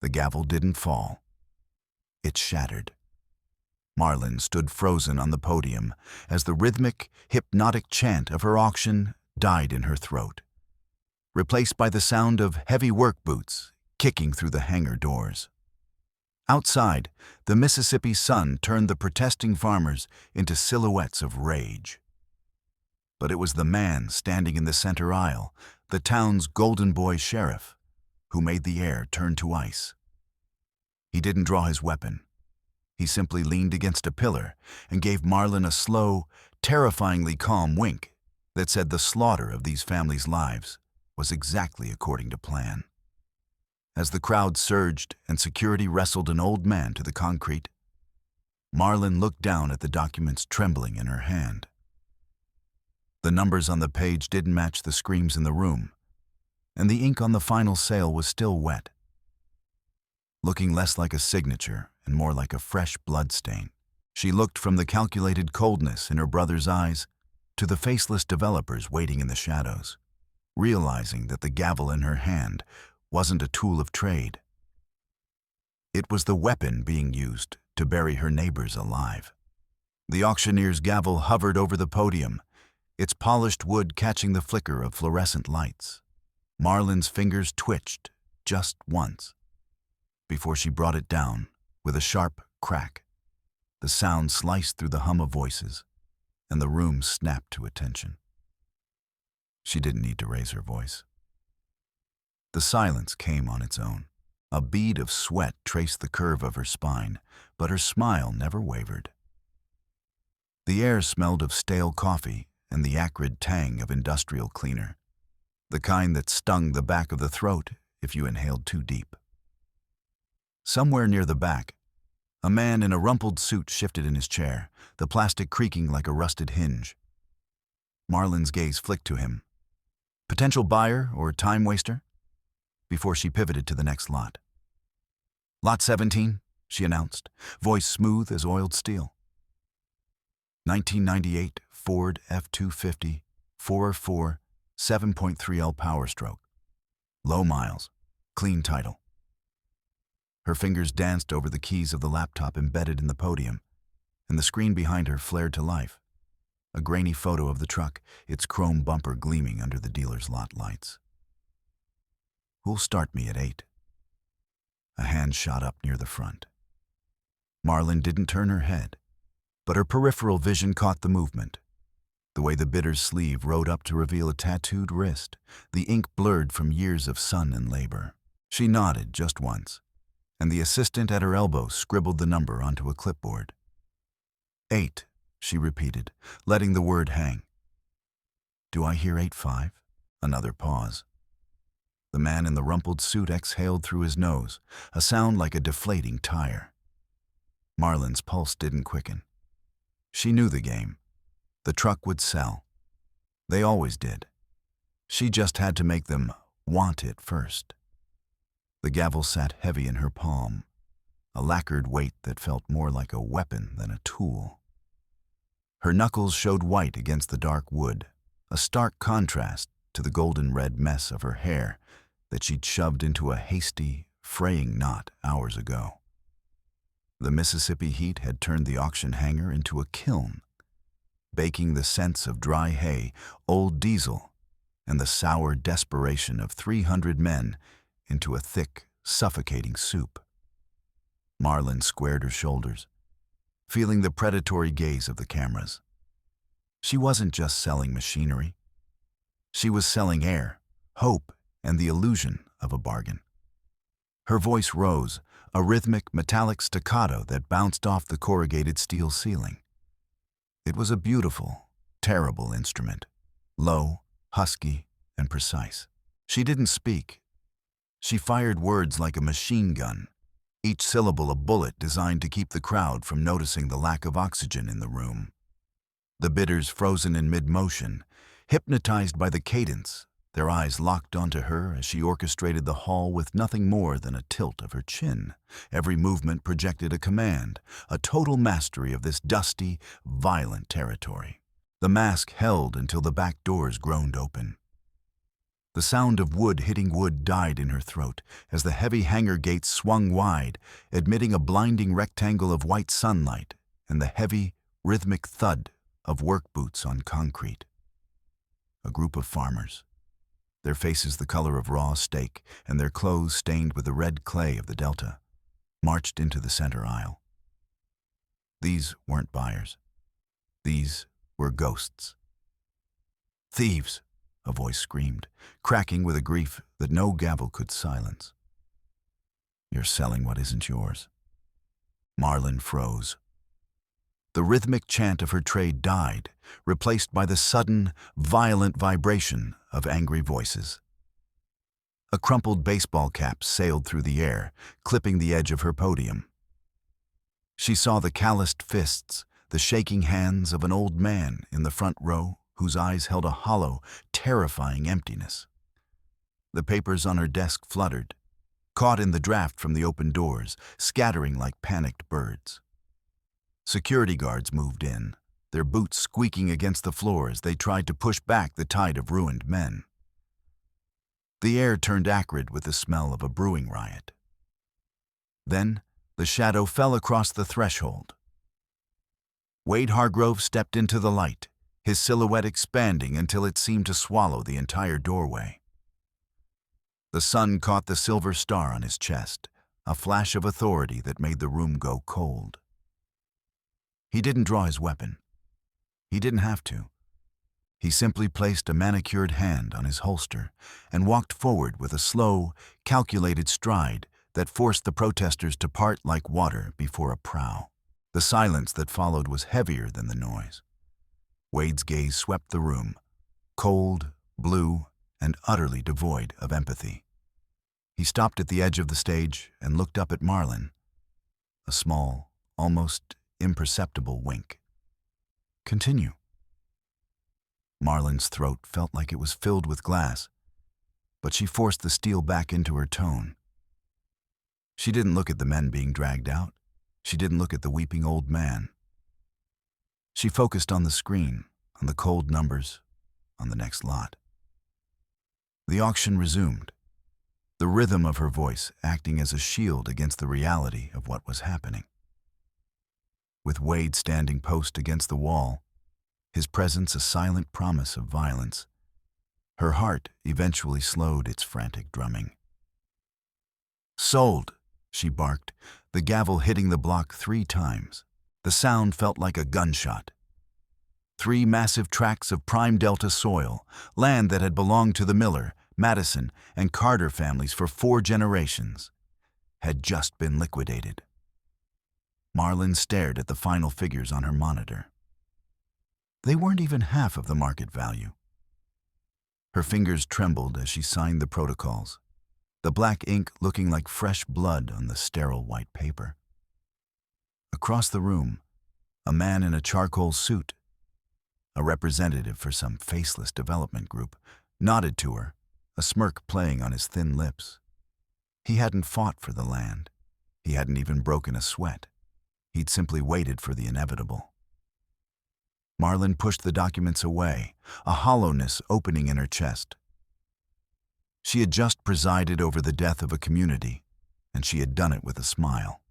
The gavel didn't fall. It shattered. Marlin stood frozen on the podium as the rhythmic, hypnotic chant of her auction died in her throat, replaced by the sound of heavy work boots kicking through the hangar doors. Outside, the Mississippi sun turned the protesting farmers into silhouettes of rage. But it was the man standing in the center aisle, the town's golden boy sheriff, who made the air turn to ice. He didn't draw his weapon. He simply leaned against a pillar and gave Marlin a slow, terrifyingly calm wink that said the slaughter of these families' lives was exactly according to plan. As the crowd surged and security wrestled an old man to the concrete, Marlin looked down at the documents trembling in her hand. The numbers on the page didn't match the screams in the room, and the ink on the final sale was still wet, looking less like a signature and more like a fresh blood stain. She looked from the calculated coldness in her brother's eyes to the faceless developers waiting in the shadows, realizing that the gavel in her hand wasn't a tool of trade. It was the weapon being used to bury her neighbors alive. The auctioneer's gavel hovered over the podium, its polished wood catching the flicker of fluorescent lights. Marlin's fingers twitched just once before she brought it down with a sharp crack. The sound sliced through the hum of voices, and the room snapped to attention. She didn't need to raise her voice. The silence came on its own. A bead of sweat traced the curve of her spine, but her smile never wavered. The air smelled of stale coffee and the acrid tang of industrial cleaner, the kind that stung the back of the throat if you inhaled too deep. Somewhere near the back, a man in a rumpled suit shifted in his chair, the plastic creaking like a rusted hinge. Marlin's gaze flicked to him. Potential buyer or time waster? Before she pivoted to the next lot. Lot 17, she announced, voice smooth as oiled steel. 1998 Ford F-250, 404, 7.3L power stroke. Low miles, clean title. Her fingers danced over the keys of the laptop embedded in the podium, and the screen behind her flared to life. A grainy photo of the truck, its chrome bumper gleaming under the dealer's lot lights. Who'll start me at 8? A hand shot up near the front. Marlin didn't turn her head, but her peripheral vision caught the movement. The way the bidder's sleeve rode up to reveal a tattooed wrist, the ink blurred from years of sun and labor. She nodded just once, and the assistant at her elbow scribbled the number onto a clipboard. 8, she repeated, letting the word hang. Do I hear 8-5? Another pause. The man in the rumpled suit exhaled through his nose, a sound like a deflating tire. Marlin's pulse didn't quicken. She knew the game. The truck would sell. They always did. She just had to make them want it first. The gavel sat heavy in her palm, a lacquered weight that felt more like a weapon than a tool. Her knuckles showed white against the dark wood, a stark contrast to the golden-red mess of her hair that she'd shoved into a hasty, fraying knot hours ago. The Mississippi heat had turned the auction hangar into a kiln, baking the scents of dry hay, old diesel, and the sour desperation of 300 men into a thick, suffocating soup. Marlin squared her shoulders, feeling the predatory gaze of the cameras. She wasn't just selling machinery. She was selling air, hope, and the illusion of a bargain. Her voice rose, a rhythmic, metallic staccato that bounced off the corrugated steel ceiling. It was a beautiful, terrible instrument, low, husky, and precise. She didn't speak. She fired words like a machine gun, each syllable a bullet designed to keep the crowd from noticing the lack of oxygen in the room. The bidders frozen in mid-motion, hypnotized by the cadence, their eyes locked onto her as she orchestrated the hall with nothing more than a tilt of her chin. Every movement projected a command, a total mastery of this dusty, violent territory. The mask held until the back doors groaned open. The sound of wood hitting wood died in her throat as the heavy hangar gates swung wide, admitting a blinding rectangle of white sunlight and the heavy, rhythmic thud of work boots on concrete. A group of farmers, their faces the color of raw steak and their clothes stained with the red clay of the Delta, marched into the center aisle. These weren't buyers. These were ghosts. "Thieves!" a voice screamed, cracking with a grief that no gavel could silence. "You're selling what isn't yours." Marlin froze. The rhythmic chant of her trade died, replaced by the sudden, violent vibration of angry voices. A crumpled baseball cap sailed through the air, clipping the edge of her podium. She saw the calloused fists, the shaking hands of an old man in the front row whose eyes held a hollow, terrifying emptiness. The papers on her desk fluttered, caught in the draft from the open doors, scattering like panicked birds. Security guards moved in, their boots squeaking against the floor as they tried to push back the tide of ruined men. The air turned acrid with the smell of a brewing riot. Then, the shadow fell across the threshold. Wade Hargrove stepped into the light, his silhouette expanding until it seemed to swallow the entire doorway. The sun caught the silver star on his chest, a flash of authority that made the room go cold. He didn't draw his weapon. He didn't have to. He simply placed a manicured hand on his holster and walked forward with a slow, calculated stride that forced the protesters to part like water before a prow. The silence that followed was heavier than the noise. Wade's gaze swept the room, cold, blue, and utterly devoid of empathy. He stopped at the edge of the stage and looked up at Marlin. A small, almost imperceptible wink. "Continue." Marlin's throat felt like it was filled with glass, but she forced the steel back into her tone. She didn't look at the men being dragged out. She didn't look at the weeping old man. She focused on the screen, on the cold numbers, on the next lot. The auction resumed, the rhythm of her voice acting as a shield against the reality of what was happening. With Wade standing post against the wall, his presence a silent promise of violence, her heart eventually slowed its frantic drumming. "Sold," she barked, the gavel hitting the block 3 times. The sound felt like a gunshot. 3 massive tracts of prime Delta soil, land that had belonged to the Miller, Madison, and Carter families for 4 generations, had just been liquidated. Marlin stared at the final figures on her monitor. They weren't even half of the market value. Her fingers trembled as she signed the protocols, the black ink looking like fresh blood on the sterile white paper. Across the room, a man in a charcoal suit, a representative for some faceless development group, nodded to her, a smirk playing on his thin lips. He hadn't fought for the land. He hadn't even broken a sweat. He'd simply waited for the inevitable. Marlin pushed the documents away, a hollowness opening in her chest. She had just presided over the death of a community, and she had done it with a smile.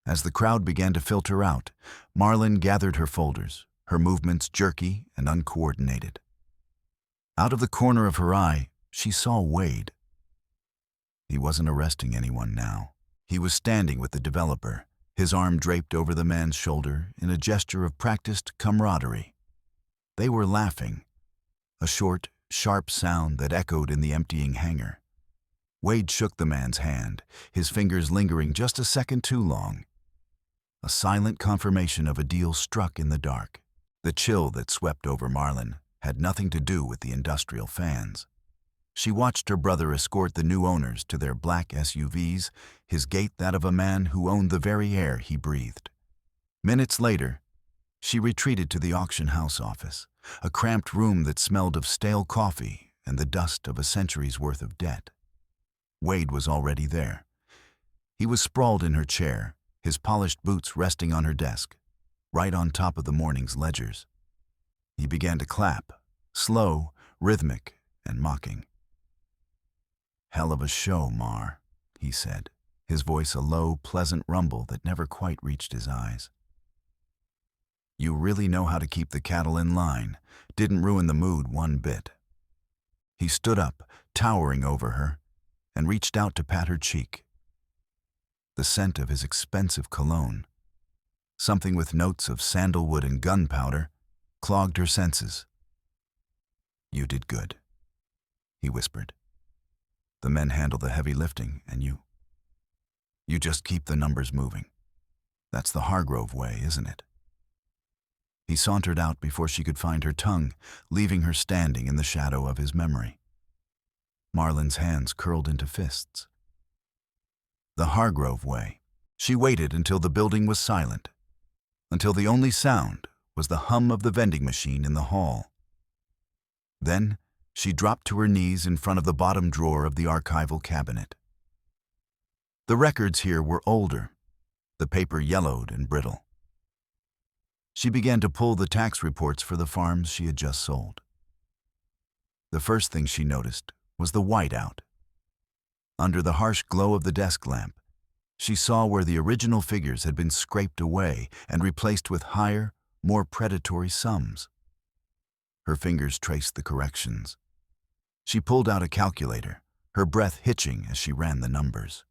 As the crowd began to filter out, Marlin gathered her folders, her movements jerky and uncoordinated. Out of the corner of her eye, she saw Wade. He wasn't arresting anyone now. He was standing with the developer, his arm draped over the man's shoulder in a gesture of practiced camaraderie. They were laughing, a short, sharp sound that echoed in the emptying hangar. Wade shook the man's hand, his fingers lingering just a second too long. A silent confirmation of a deal struck in the dark. The chill that swept over Marlin had nothing to do with the industrial fans. She watched her brother escort the new owners to their black SUVs, his gait that of a man who owned the very air he breathed. Minutes later, she retreated to the auction house office, a cramped room that smelled of stale coffee and the dust of a century's worth of debt. Wade was already there. He was sprawled in her chair, his polished boots resting on her desk, right on top of the morning's ledgers. He began to clap, slow, rhythmic, and mocking. "Hell of a show, Mar," he said, his voice a low, pleasant rumble that never quite reached his eyes. "You really know how to keep the cattle in line. Didn't ruin the mood one bit." He stood up, towering over her, and reached out to pat her cheek. The scent of his expensive cologne, something with notes of sandalwood and gunpowder, clogged her senses. "You did good," he whispered. "The men handle the heavy lifting, and you just keep the numbers moving. That's the Hargrove way, isn't it?" He sauntered out before she could find her tongue, leaving her standing in the shadow of his memory. Marlin's hands curled into fists. The Hargrove way. She waited until the building was silent, until the only sound was the hum of the vending machine in the hall. Then she dropped to her knees in front of the bottom drawer of the archival cabinet. The records here were older, the paper yellowed and brittle. She began to pull the tax reports for the farms she had just sold. The first thing she noticed was the whiteout. Under the harsh glow of the desk lamp, she saw where the original figures had been scraped away and replaced with higher, more predatory sums. Her fingers traced the corrections. She pulled out a calculator, her breath hitching as she ran the numbers.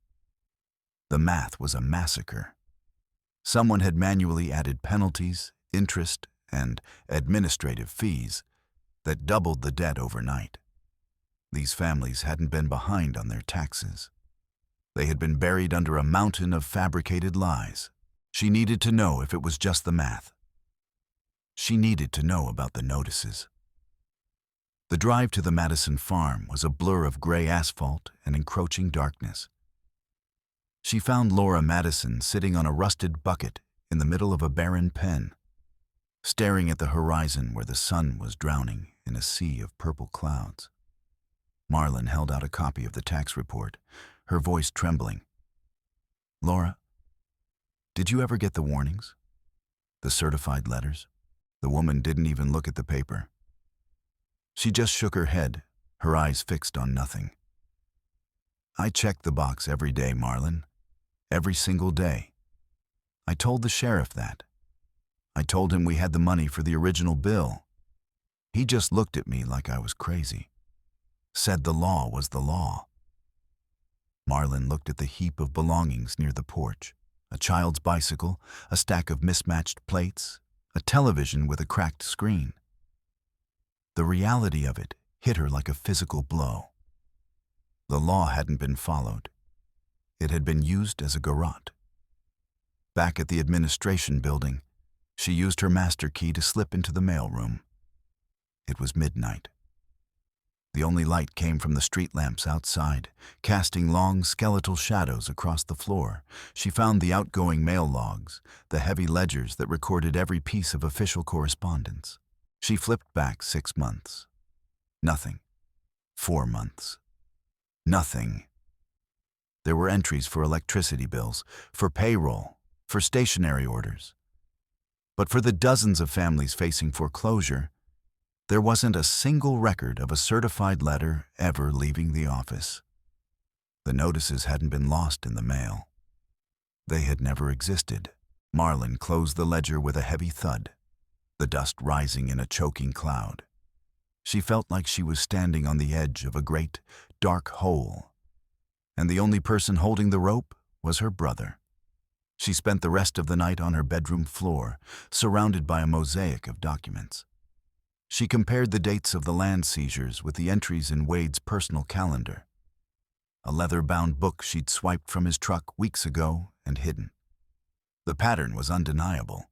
The math was a massacre. Someone had manually added penalties, interest, and administrative fees that doubled the debt overnight. These families hadn't been behind on their taxes. They had been buried under a mountain of fabricated lies. She needed to know if it was just the math. She needed to know about the notices. The drive to the Madison farm was a blur of gray asphalt and encroaching darkness. She found Laura Madison sitting on a rusted bucket in the middle of a barren pen, staring at the horizon where the sun was drowning in a sea of purple clouds. Marlin held out a copy of the tax report, her voice trembling. "Laura, did you ever get the warnings? The certified letters?" The woman didn't even look at the paper. She just shook her head, her eyes fixed on nothing. "I checked the box every day, Marlin. Every single day. I told the sheriff that. I told him we had the money for the original bill. He just looked at me like I was crazy. Said the law was the law." Marlin looked at the heap of belongings near the porch. A child's bicycle, a stack of mismatched plates, a television with a cracked screen. The reality of it hit her like a physical blow. The law hadn't been followed. It had been used as a garrote. Back at the administration building, she used her master key to slip into the mailroom. It was midnight. The only light came from the street lamps outside, casting long skeletal shadows across the floor. She found the outgoing mail logs, the heavy ledgers that recorded every piece of official correspondence. She flipped back 6 months. Nothing. 4 months. Nothing. There were entries for electricity bills, for payroll, for stationery orders. But for the dozens of families facing foreclosure, there wasn't a single record of a certified letter ever leaving the office. The notices hadn't been lost in the mail. They had never existed. Marlin closed the ledger with a heavy thud, the dust rising in a choking cloud. She felt like she was standing on the edge of a great, dark hole, and the only person holding the rope was her brother. She spent the rest of the night on her bedroom floor, surrounded by a mosaic of documents. She compared the dates of the land seizures with the entries in Wade's personal calendar, a leather-bound book she'd swiped from his truck weeks ago and hidden. The pattern was undeniable.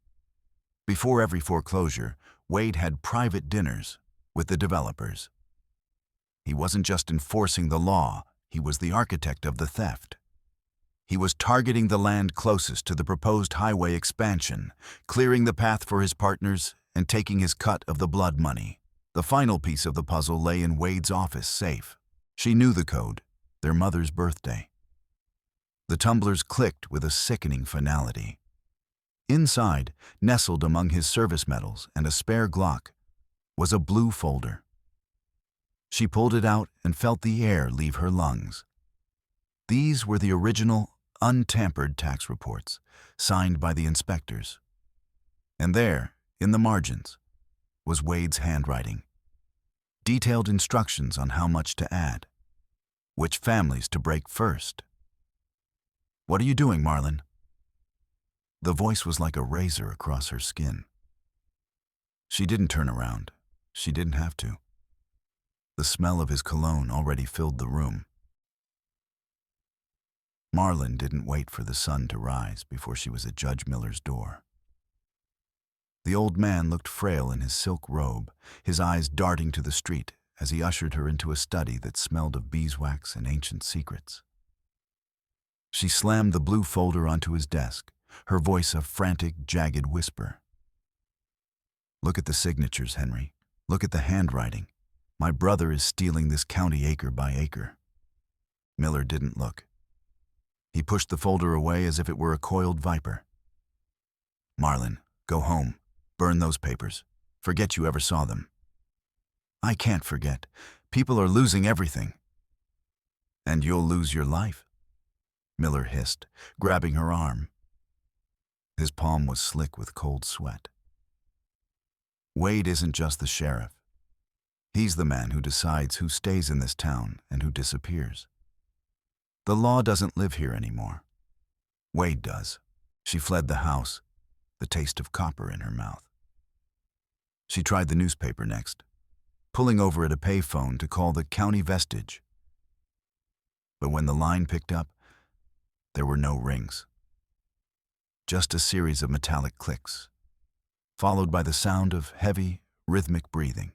Before every foreclosure, Wade had private dinners with the developers. He wasn't just enforcing the law, he was the architect of the theft. He was targeting the land closest to the proposed highway expansion, clearing the path for his partners and taking his cut of the blood money. The final piece of the puzzle lay in Wade's office safe. She knew the code, their mother's birthday. The tumblers clicked with a sickening finality. Inside, nestled among his service medals and a spare Glock, was a blue folder. She pulled it out and felt the air leave her lungs. These were the original, untampered tax reports, signed by the inspectors. And there, in the margins, was Wade's handwriting. Detailed instructions on how much to add, which families to break first. "What are you doing, Marlin?" The voice was like a razor across her skin. She didn't turn around. She didn't have to. The smell of his cologne already filled the room. Marlin didn't wait for the sun to rise before she was at Judge Miller's door. The old man looked frail in his silk robe, his eyes darting to the street as he ushered her into a study that smelled of beeswax and ancient secrets. She slammed the blue folder onto his desk, her voice a frantic, jagged whisper. "Look at the signatures, Henry. Look at the handwriting. My brother is stealing this county acre by acre." Miller didn't look. He pushed the folder away as if it were a coiled viper. "Marlin, go home. Burn those papers. Forget you ever saw them." "I can't forget. People are losing everything." "And you'll lose your life," Miller hissed, grabbing her arm. His palm was slick with cold sweat. "Wade isn't just the sheriff. He's the man who decides who stays in this town and who disappears. The law doesn't live here anymore. Wade does." She fled the house, the taste of copper in her mouth. She tried the newspaper next, pulling over at a payphone to call the county vestige. But when the line picked up, there were no rings. Just a series of metallic clicks, followed by the sound of heavy, rhythmic breathing.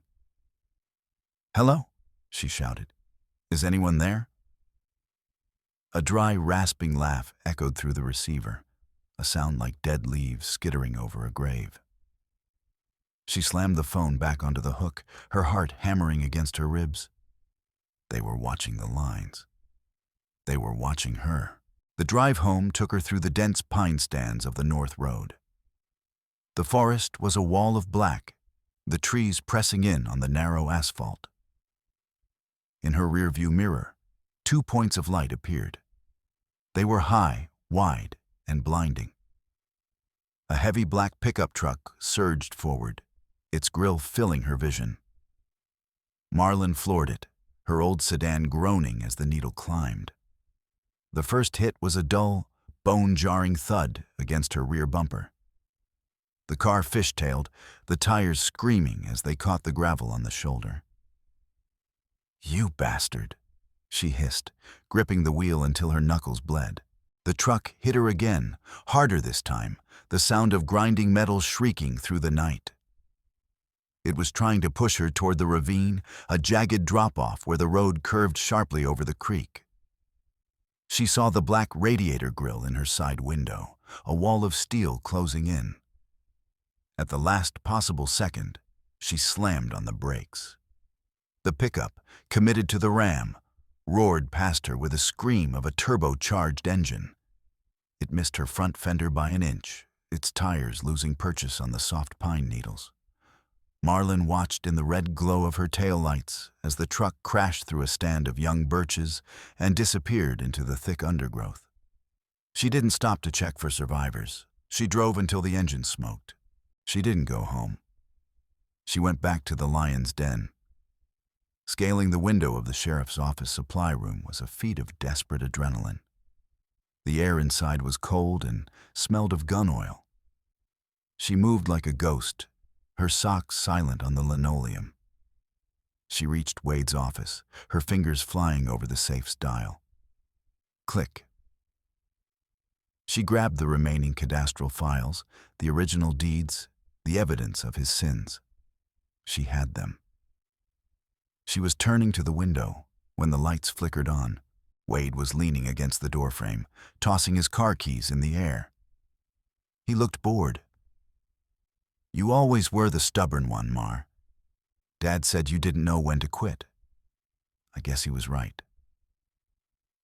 "Hello?" she shouted. "Is anyone there?" A dry, rasping laugh echoed through the receiver, a sound like dead leaves skittering over a grave. She slammed the phone back onto the hook, her heart hammering against her ribs. They were watching the lines. They were watching her. The drive home took her through the dense pine stands of the North Road. The forest was a wall of black, the trees pressing in on the narrow asphalt. In her rearview mirror, 2 points of light appeared. They were high, wide, and blinding. A heavy black pickup truck surged forward, its grille filling her vision. Marlin floored it, her old sedan groaning as the needle climbed. The first hit was a dull, bone-jarring thud against her rear bumper. The car fishtailed, the tires screaming as they caught the gravel on the shoulder. "You bastard," she hissed, gripping the wheel until her knuckles bled. The truck hit her again, harder this time, the sound of grinding metal shrieking through the night. It was trying to push her toward the ravine, a jagged drop-off where the road curved sharply over the creek. She saw the black radiator grill in her side window, a wall of steel closing in. At the last possible second, she slammed on the brakes. The pickup, committed to the ram, roared past her with a scream of a turbocharged engine. It missed her front fender by an inch, its tires losing purchase on the soft pine needles. Marlin watched in the red glow of her taillights as the truck crashed through a stand of young birches and disappeared into the thick undergrowth. She didn't stop to check for survivors. She drove until the engine smoked. She didn't go home. She went back to the lion's den. Scaling the window of the sheriff's office supply room was a feat of desperate adrenaline. The air inside was cold and smelled of gun oil. She moved like a ghost, her socks silent on the linoleum. She reached Wade's office, her fingers flying over the safe's dial. Click. She grabbed the remaining cadastral files, the original deeds, the evidence of his sins. She had them. She was turning to the window when the lights flickered on. Wade was leaning against the doorframe, tossing his car keys in the air. He looked bored. "You always were the stubborn one, Mar. Dad said you didn't know when to quit." I guess he was right.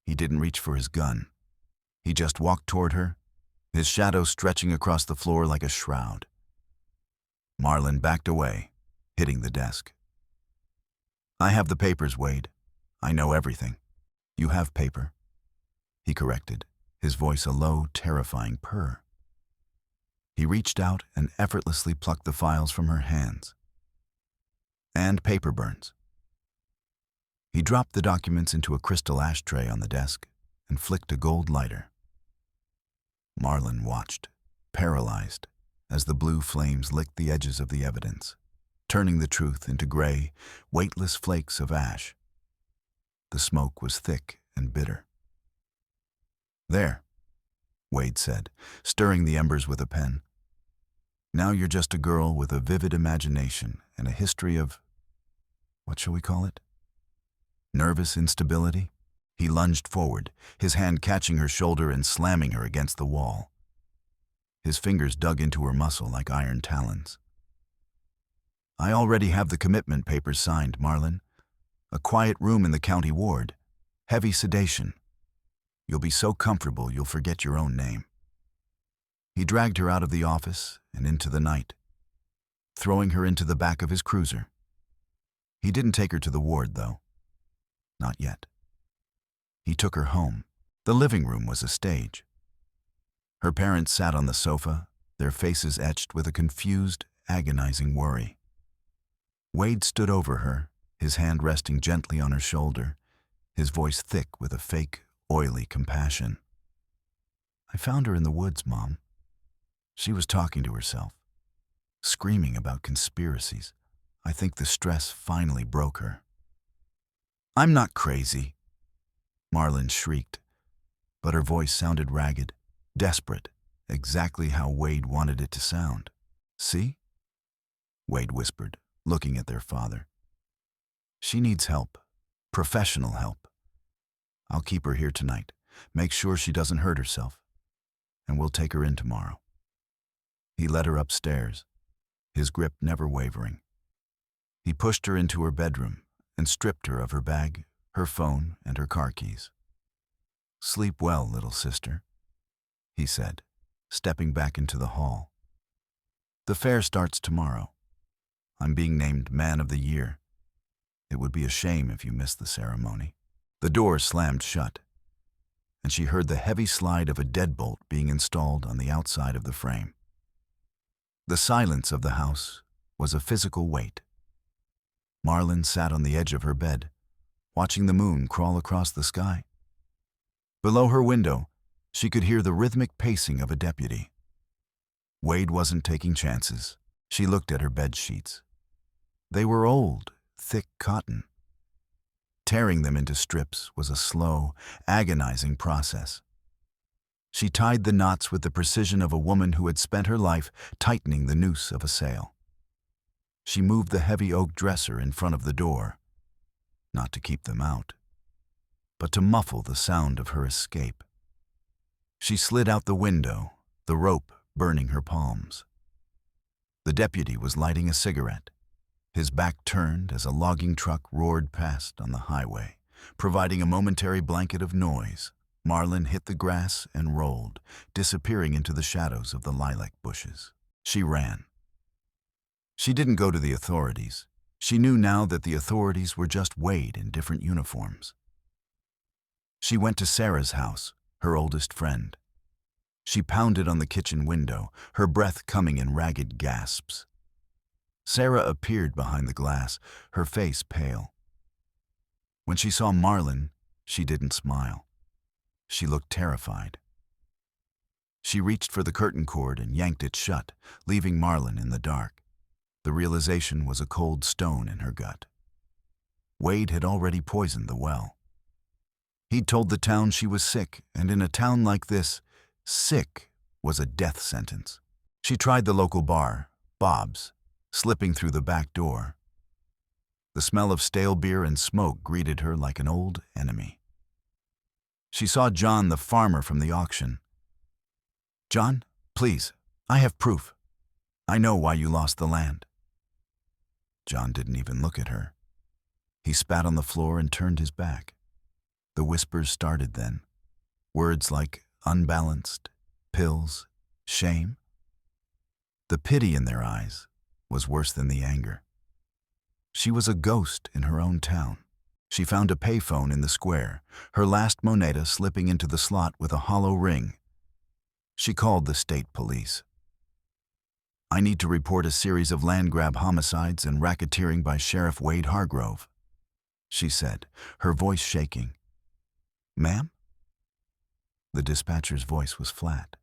He didn't reach for his gun. He just walked toward her, his shadow stretching across the floor like a shroud. Marlin backed away, hitting the desk. I have the papers, Wade. I know everything. You have paper, he corrected, his voice a low, terrifying purr. He reached out and effortlessly plucked the files from her hands. And paper burns. He dropped the documents into a crystal ashtray on the desk and flicked a gold lighter. Marlin watched, paralyzed, as the blue flames licked the edges of the evidence, turning the truth into gray, weightless flakes of ash. The smoke was thick and bitter. There, Wade said, stirring the embers with a pen. Now you're just a girl with a vivid imagination and a history of, what shall we call it? Nervous instability? He lunged forward, his hand catching her shoulder and slamming her against the wall. His fingers dug into her muscle like iron talons. I already have the commitment papers signed, Marlin. A quiet room in the county ward. Heavy sedation. You'll be so comfortable you'll forget your own name. He dragged her out of the office and into the night, throwing her into the back of his cruiser. He didn't take her to the ward, though. Not yet. He took her home. The living room was a stage. Her parents sat on the sofa, their faces etched with a confused, agonizing worry. Wade stood over her, his hand resting gently on her shoulder, his voice thick with a fake, oily compassion. I found her in the woods, Mom. She was talking to herself, screaming about conspiracies. I think the stress finally broke her. I'm not crazy, Marlin shrieked, but her voice sounded ragged, desperate, exactly how Wade wanted it to sound. See? Wade whispered, looking at their father. She needs help, professional help. I'll keep her here tonight, make sure she doesn't hurt herself, and we'll take her in tomorrow. He led her upstairs, his grip never wavering. He pushed her into her bedroom and stripped her of her bag, her phone, and her car keys. Sleep well, little sister, he said, stepping back into the hall. The fair starts tomorrow. I'm being named Man of the Year. It would be a shame if you missed the ceremony. The door slammed shut, and she heard the heavy slide of a deadbolt being installed on the outside of the frame. The silence of the house was a physical weight. Marlin sat on the edge of her bed, watching the moon crawl across the sky. Below her window, she could hear the rhythmic pacing of a deputy. Wade wasn't taking chances. She looked at her bed sheets. They were old, thick cotton. Tearing them into strips was a slow, agonizing process. She tied the knots with the precision of a woman who had spent her life tightening the noose of a sail. She moved the heavy oak dresser in front of the door, not to keep them out, but to muffle the sound of her escape. She slid out the window, the rope burning her palms. The deputy was lighting a cigarette, his back turned as a logging truck roared past on the highway, providing a momentary blanket of noise. Marlin hit the grass and rolled, disappearing into the shadows of the lilac bushes. She ran. She didn't go to the authorities. She knew now that the authorities were just Wade in different uniforms. She went to Sarah's house, her oldest friend. She pounded on the kitchen window, her breath coming in ragged gasps. Sarah appeared behind the glass, her face pale. When she saw Marlin, she didn't smile. She looked terrified. She reached for the curtain cord and yanked it shut, leaving Marlin in the dark. The realization was a cold stone in her gut. Wade had already poisoned the well. He'd told the town she was sick, and in a town like this, sick was a death sentence. She tried the local bar, Bob's, slipping through the back door. The smell of stale beer and smoke greeted her like an old enemy. She saw John, the farmer from the auction. John, please, I have proof. I know why you lost the land. John didn't even look at her. He spat on the floor and turned his back. The whispers started then. Words like unbalanced, pills, shame. The pity in their eyes was worse than the anger. She was a ghost in her own town. She found a payphone in the square, her last moneda slipping into the slot with a hollow ring. She called the state police. "I need to report a series of land grab homicides and racketeering by Sheriff Wade Hargrove," she said, her voice shaking. "Ma'am?" The dispatcher's voice was flat.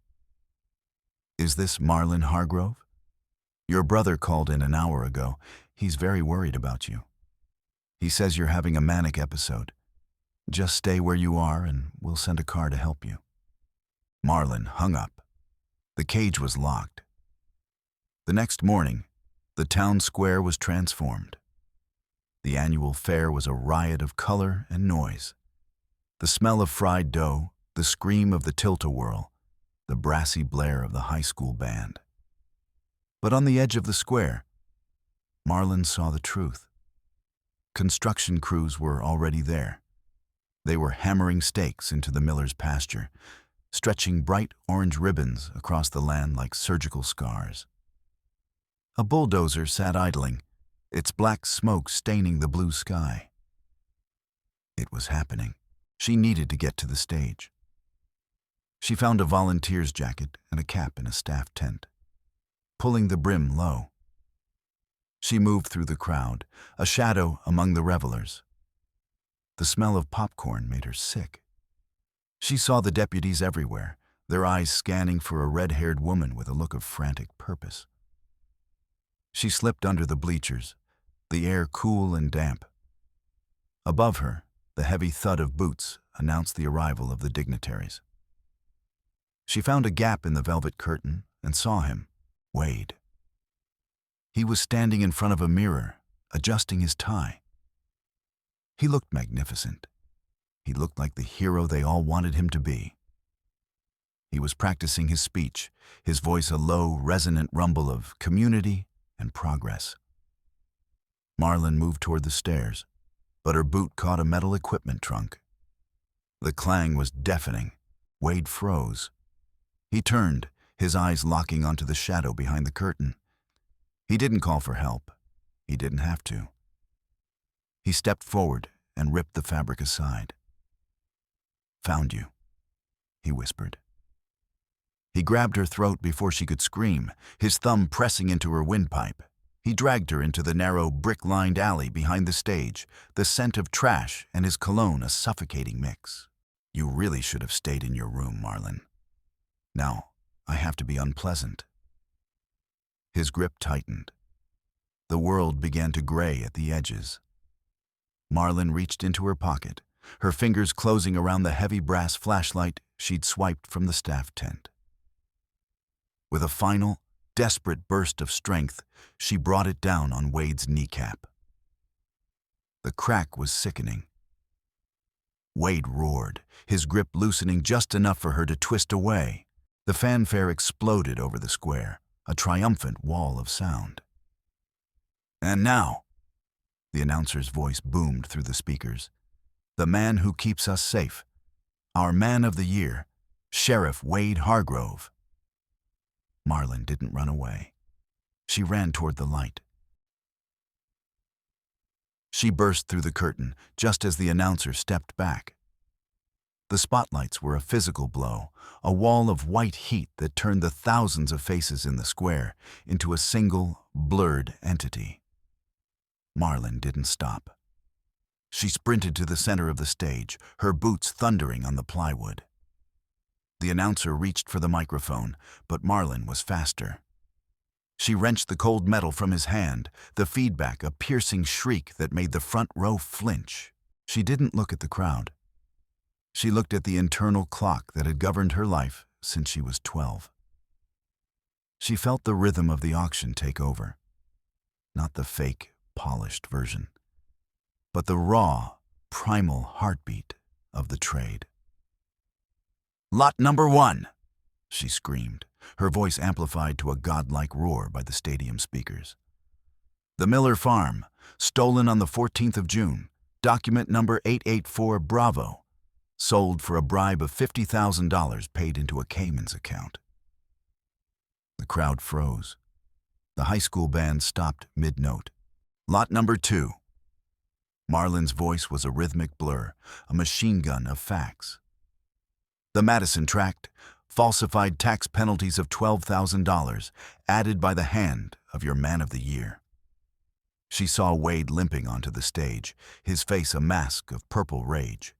"Is this Marlin Hargrove? Your brother called in an hour ago. He's very worried about you. He says you're having a manic episode. Just stay where you are and we'll send a car to help you." Marlin hung up. The cage was locked. The next morning, the town square was transformed. The annual fair was a riot of color and noise. The smell of fried dough, the scream of the tilt-a-whirl, the brassy blare of the high school band. But on the edge of the square, Marlin saw the truth. Construction crews were already there. They were hammering stakes into the miller's pasture, stretching bright orange ribbons across the land like surgical scars. A bulldozer sat idling, its black smoke staining the blue sky. It was happening. She needed to get to the stage. She found a volunteer's jacket and a cap in a staff tent, pulling the brim low. She moved through the crowd, a shadow among the revelers. The smell of popcorn made her sick. She saw the deputies everywhere, their eyes scanning for a red-haired woman with a look of frantic purpose. She slipped under the bleachers, the air cool and damp. Above her, the heavy thud of boots announced the arrival of the dignitaries. She found a gap in the velvet curtain and saw him, Wade. He was standing in front of a mirror, adjusting his tie. He looked magnificent. He looked like the hero they all wanted him to be. He was practicing his speech, his voice a low, resonant rumble of community and progress. Marlin moved toward the stairs, but her boot caught a metal equipment trunk. The clang was deafening. Wade froze. He turned, his eyes locking onto the shadow behind the curtain. He didn't call for help. He didn't have to. He stepped forward and ripped the fabric aside. "Found you," he whispered. He grabbed her throat before she could scream, his thumb pressing into her windpipe. He dragged her into the narrow, brick-lined alley behind the stage, the scent of trash and his cologne a suffocating mix. "You really should have stayed in your room, Marlin. Now, I have to be unpleasant." His grip tightened. The world began to gray at the edges. Marlin reached into her pocket, her fingers closing around the heavy brass flashlight she'd swiped from the staff tent. With a final, desperate burst of strength, she brought it down on Wade's kneecap. The crack was sickening. Wade roared, his grip loosening just enough for her to twist away. The fanfare exploded over the square, a triumphant wall of sound. "And now," the announcer's voice boomed through the speakers, "the man who keeps us safe, our man of the year, Sheriff Wade Hargrove." Marlin didn't run away. She ran toward the light. She burst through the curtain just as the announcer stepped back. The spotlights were a physical blow, a wall of white heat that turned the thousands of faces in the square into a single, blurred entity. Marlin didn't stop. She sprinted to the center of the stage, her boots thundering on the plywood. The announcer reached for the microphone, but Marlin was faster. She wrenched the cold metal from his hand, the feedback a piercing shriek that made the front row flinch. She didn't look at the crowd. She looked at the internal clock that had governed her life since she was 12. She felt the rhythm of the auction take over. Not the fake, polished version, but the raw, primal heartbeat of the trade. "Lot number 1, she screamed, her voice amplified to a godlike roar by the stadium speakers. "The Miller Farm, stolen on the 14th of June, document number 884 Bravo, sold for a bribe of $50,000 paid into a Cayman's account." The crowd froze. The high school band stopped mid-note. Lot number 2. Marlin's voice was a rhythmic blur, a machine gun of facts. The Madison tract, falsified tax penalties of $12,000, added by the hand of your man of the year. She saw Wade limping onto the stage, his face a mask of purple rage.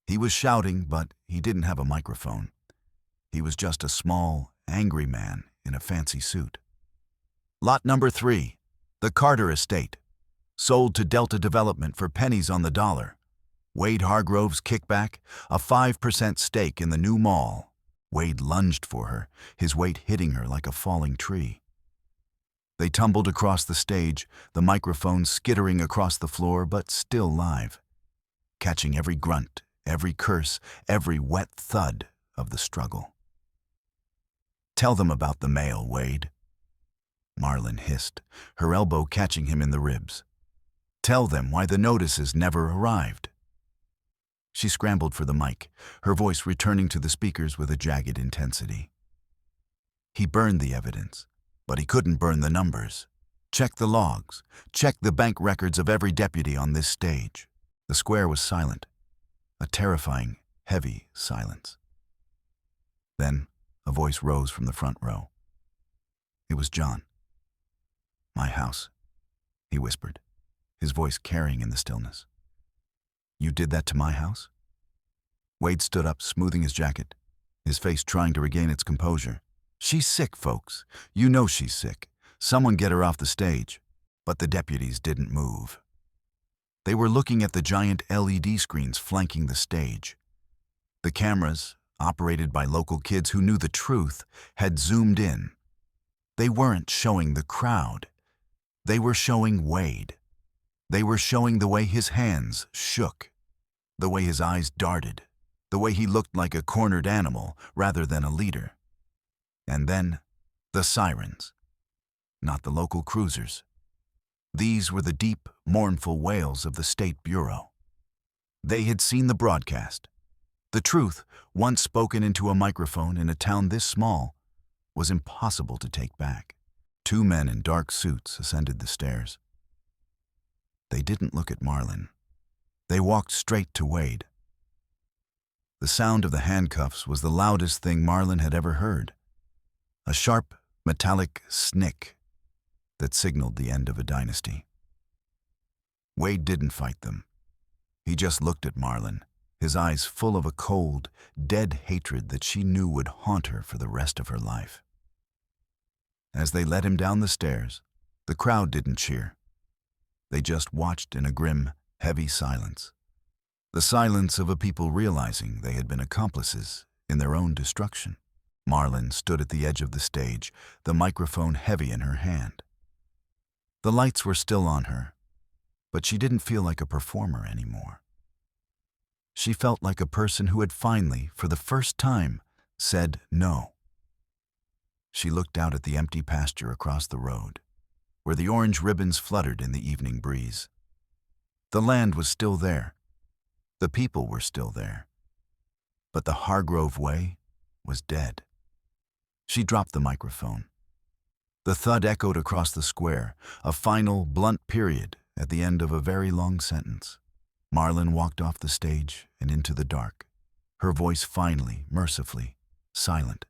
He was shouting, but he didn't have a microphone. He was just a small, angry man in a fancy suit. Lot number 3. The Carter Estate, sold to Delta Development for pennies on the dollar. Wade Hargrove's kickback, a 5% stake in the new mall. Wade lunged for her, his weight hitting her like a falling tree. They tumbled across the stage, the microphone skittering across the floor but still live, catching every grunt, every curse, every wet thud of the struggle. "Tell them about the mail, Wade," Marlin hissed, her elbow catching him in the ribs. "Tell them why the notices never arrived." She scrambled for the mic, her voice returning to the speakers with a jagged intensity. "He burned the evidence, but he couldn't burn the numbers. Check the logs. Check the bank records of every deputy on this stage." The square was silent, a terrifying, heavy silence. Then a voice rose from the front row. It was John. "My house," he whispered, his voice carrying in the stillness. "You did that to my house?" Wade stood up, smoothing his jacket, his face trying to regain its composure. "She's sick, folks. You know she's sick. Someone get her off the stage." But the deputies didn't move. They were looking at the giant LED screens flanking the stage. The cameras, operated by local kids who knew the truth, had zoomed in. They weren't showing the crowd. They were showing Wade. They were showing the way his hands shook, the way his eyes darted, the way he looked like a cornered animal rather than a leader. And then, the sirens. Not the local cruisers. These were the deep, mournful wails of the State Bureau. They had seen the broadcast. The truth, once spoken into a microphone in a town this small, was impossible to take back. 2 men in dark suits ascended the stairs. They didn't look at Marlin. They walked straight to Wade. The sound of the handcuffs was the loudest thing Marlin had ever heard. A sharp, metallic snick that signaled the end of a dynasty. Wade didn't fight them. He just looked at Marlin, his eyes full of a cold, dead hatred that she knew would haunt her for the rest of her life. As they led him down the stairs, the crowd didn't cheer. They just watched in a grim, heavy silence. The silence of a people realizing they had been accomplices in their own destruction. Marlin stood at the edge of the stage, the microphone heavy in her hand. The lights were still on her, but she didn't feel like a performer anymore. She felt like a person who had finally, for the first time, said no. She looked out at the empty pasture across the road, where the orange ribbons fluttered in the evening breeze. The land was still there. The people were still there. But the Hargrove way was dead. She dropped the microphone. The thud echoed across the square, a final, blunt period at the end of a very long sentence. Marlin walked off the stage and into the dark, her voice finally, mercifully, silent.